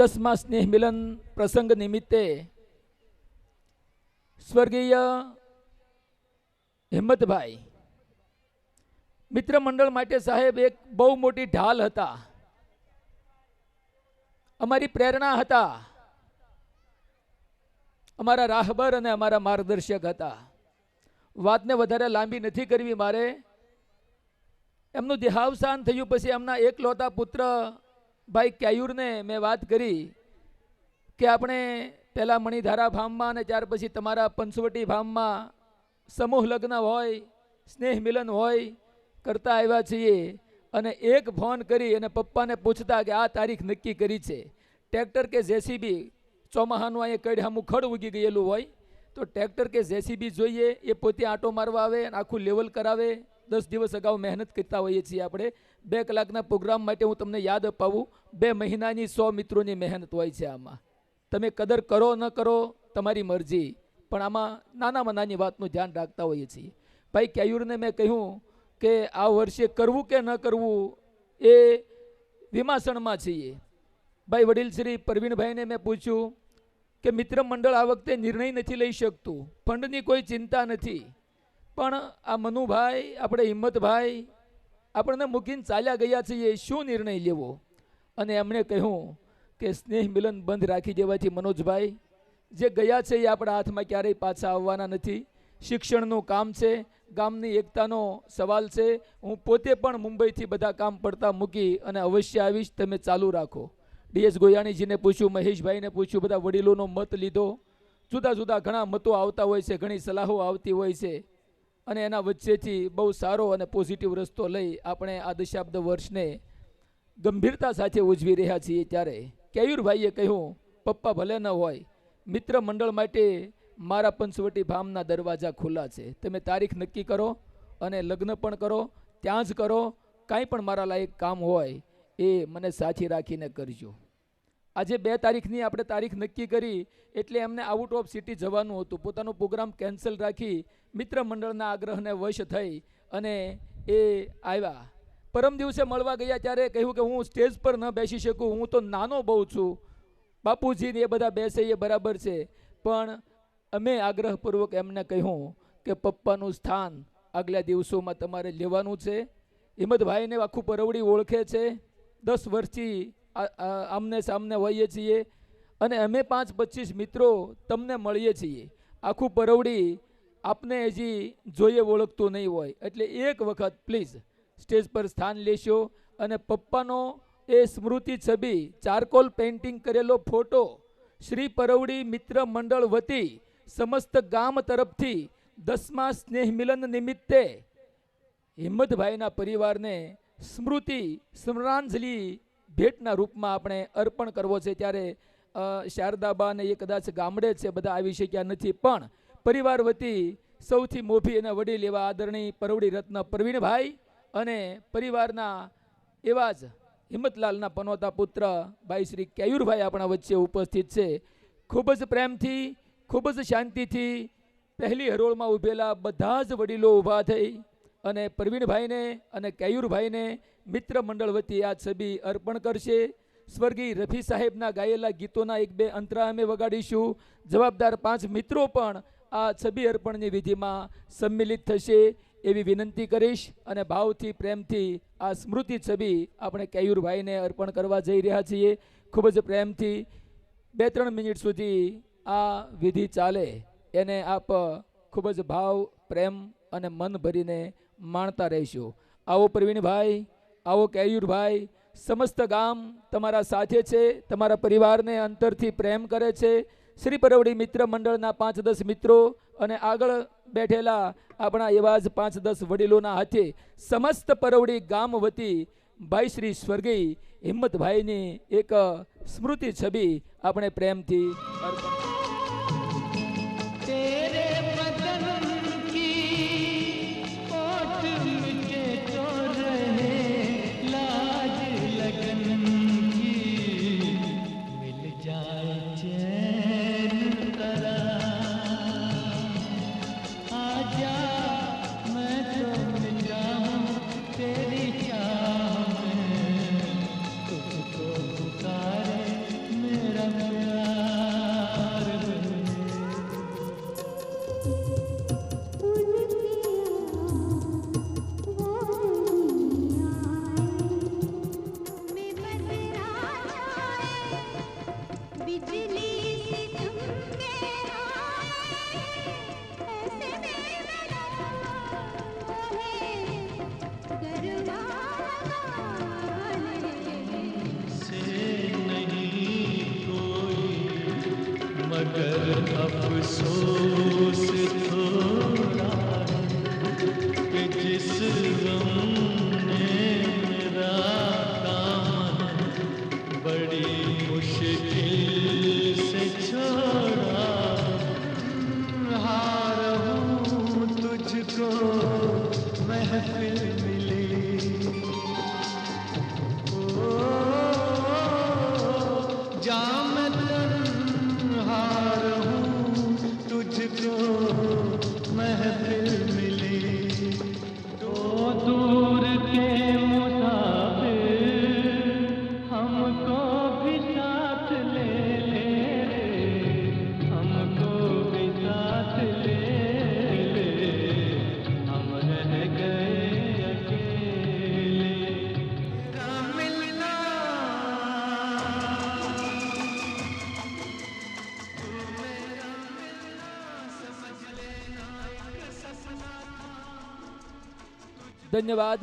10મા સ્નેહ મિલન પ્રસંગ નિમિત્તે સ્વર્ગીય હિંમતભાઈ મિત્ર મંડળ માટે સાહેબ એક બહુ મોટી ઢાલ હતા, અમારી પ્રેરણા હતા, અમારા રાહબર અને અમારા માર્ગદર્શક હતા. વાતને વધારે લાંબી નથી કરવી મારે. એમનું દેહાવસાન થયું પછી એમના એકલૌતા પુત્ર ભાઈ કેયુરને મેં વાત કરી કે આપણે પહેલા મણિધારા ફાર્મમાં અને ત્યાર પછી તમારા પંચવટી ફાર્મમાં સમૂહ લગ્ન હોય, સ્નેહ મિલન હોય કરતા આવ્યા છીએ. અને એક ફોન કરી અને પપ્પાને પૂછતા કે આ તારીખ નક્કી કરી છે. ટ્રેક્ટર કે જેસીબી ચોમાહાનું અહીંયા કડહામું ખડ ઉગી ગયેલું હોય તો ટ્રેક્ટર કે જેસીબી જોઈએ, એ પોતે આંટો મારવા આવે અને આખું લેવલ કરાવે. 10 દિવસ અગાઉ મહેનત કરતા હોઈએ છીએ આપણે. 2 કલાકના પ્રોગ્રામ માટે હું તમને યાદ અપાવું, 2 મહિનાની 100 મિત્રોની મહેનત હોય છે. આમાં તમે કદર કરો ન કરો તમારી મરજી, પણ આમાં નાનામાં નાની વાતનું ધ્યાન રાખતા હોઈએ છીએ. ભાઈ કેયુરને મેં કહ્યું કે આ વર્ષે કરવું કે ન કરવું એ વિમાસણમાં છીએ. ભાઈ વડીલ શ્રી પરવીણભાઈને મેં પૂછ્યું કે મિત્ર મંડળ આ વખતે નિર્ણય નથી લઈ શકતું, ફંડની કોઈ ચિંતા નથી, પણ આ મનુભાઈ આપણે હિંમતભાઈ આપણને મૂકીને ચાલ્યા ગયા છીએ, શું નિર્ણય લેવો? અને એમણે કહ્યું કે સ્નેહ મિલન બંધ રાખી દેવાથી મનોજભાઈ જે ગયા છે એ આપણા હાથમાં ક્યારેય પાછા આવવાના નથી. શિક્ષણનું કામ છે, ગામની એકતાનો સવાલ છે. હું પોતે પણ મુંબઈથી બધા કામ પડતા મૂકી અને અવશ્ય આવીશ, તમે ચાલુ રાખો. ડીએસ ગોયાણીજીને પૂછ્યું, મહેશભાઈને પૂછ્યું, બધા વડીલોનો મત લીધો. જુદા જુદા ઘણા મતો આવતા હોય છે, ઘણી સલાહો આવતી હોય છે, અને એના વચ્ચેથી બહુ સારો અને પોઝિટિવ રસ્તો લઈ આપણે આ દશાબ્દ વર્ષને ગંભીરતા સાથે ઉજવી રહ્યા છીએ. ત્યારે કેયુરભાઈએ કહ્યું, પપ્પા ભલે ન હોય, મિત્ર મંડળ માટે મારા પંચવટી ફાર્મના દરવાજા ખુલ્લા છે. તમે તારીખ નક્કી કરો અને લગ્ન પણ કરો, ત્યાં જ કરો. કાંઈ પણ મારા લાયક કામ હોય એ મને સાથી રાખીને કરજો. આજે 2 તારીખની આપણે તારીખ નક્કી કરી એટલે એમને આઉટ ઓફ સિટી જવાનું હતું. પોતાનો પ્રોગ્રામ કેન્સલ રાખી મિત્ર મંડળના આગ્રહને વશ થઈ અને એ આવ્યા. પરમ દિવસે મળવા ગયા ત્યારે કહ્યું કે હું સ્ટેજ પર ન બેસી શકું, હું તો નાનો બહુ છું. બાપુજી એ બધા બેસે એ બરાબર છે, પણ અમે આગ્રહપૂર્વક એમને કહ્યું કે પપ્પાનું સ્થાન આગલા દિવસોમાં તમારે લેવાનું છે. હિંમતભાઈને આખું પરવડી ઓળખે છે, 10 વર્ષથી આમને સામને હોઈએ છીએ અને અમે 5-25 મિત્રો તમને મળીએ છીએ. આખું પરવડી આપને હજી જોઈએ ઓળખતું નહીં હોય, એટલે એક વખત પ્લીઝ સ્ટેજ પર સ્થાન લેશો અને પપ્પાનો એ સ્મૃતિ છબી ચારકોલ પેઇન્ટિંગ કરેલો ફોટો શ્રી પરવડી મિત્ર મંડળ વતી સમસ્ત ગામ તરફથી 10મા સ્નેહ મિલન નિમિત્તે હિંમતભાઈના પરિવારને સ્મરણાંજલિ ભેટના રૂપમાં આપણે અર્પણ કરવો છે. ત્યારે શારદાબા ને એ કદાચ ગામડે છે, બધા આવી શક્યા નથી, પણ પરિવાર વતી સૌથી મોભી અને વડીલ એવા આદરણીય પરવડી રત્ન પ્રવીણભાઈ અને પરિવારના એવા જ હિંમતલાલના પનોતા પુત્ર ભાઈ શ્રી કેયુરભાઈ આપણા વચ્ચે ઉપસ્થિત છે. ખૂબ જ પ્રેમથી, ખૂબ જ શાંતિથી પહેલી હરોળમાં ઊભેલા બધા જ વડીલો ઊભા થઈ અને પ્રવીણભાઈને અને કેયુરભાઈને મિત્ર મંડળ વતી આ છબી અર્પણ કરશે. સ્વર્ગીય રફી સાહેબના ગાયેલા ગીતોના 1-2 અંતરા અમે વગાડીશું. જવાબદાર 5 મિત્રો પણ આ છબી અર્પણની વિધિમાં સંમિલિત થશે એવી વિનંતી કરીશ અને ભાવથી પ્રેમથી આ સ્મૃતિ છબી આપણે કેયુરભાઈને અર્પણ કરવા જઈ રહ્યા છીએ. ખૂબ જ પ્રેમથી 2-3 મિનિટ સુધી આ વિધિ ચાલે એને આપ ખૂબ જ ભાવ, પ્રેમ અને મન ભરીને માણતા રહીશું. આવો પ્રવીણભાઈ, આવો કેયુરભાઈ, સમસ્ત ગામ તમારા સાથે છે, તમારા પરિવારને અંતરથી પ્રેમ કરે છે. શ્રી પરવડી મિત્ર મંડળના 5-10 મિત્રો અને આગળ બેઠેલા આપણા એવા જ 5-10 વડીલોના હાથે સમસ્ત પરવડી ગામ વતી ભાઈ શ્રી સ્વર્ગીય હિંમતભાઈની એક સ્મૃતિ છબી આપણે પ્રેમથી અર્પણ तेरी चाह में तुझको पुकारे अफसोस थोड़ा कि जिस गम ने मेरा दामन बड़ी मुश्किल से छोड़ा। हार हूँ तुझको महफिल मिली, ओ जाम हार हूँ तुझको महफिल मिली। तो दूर के मुसाफिर हमको भी साथ ले ले, हमको भी साथ ले ले, हम रह गए अकेले। तेरा मिलना तू मेरा मिलना समझ लेना एक सपना था। ધન્યવાદ।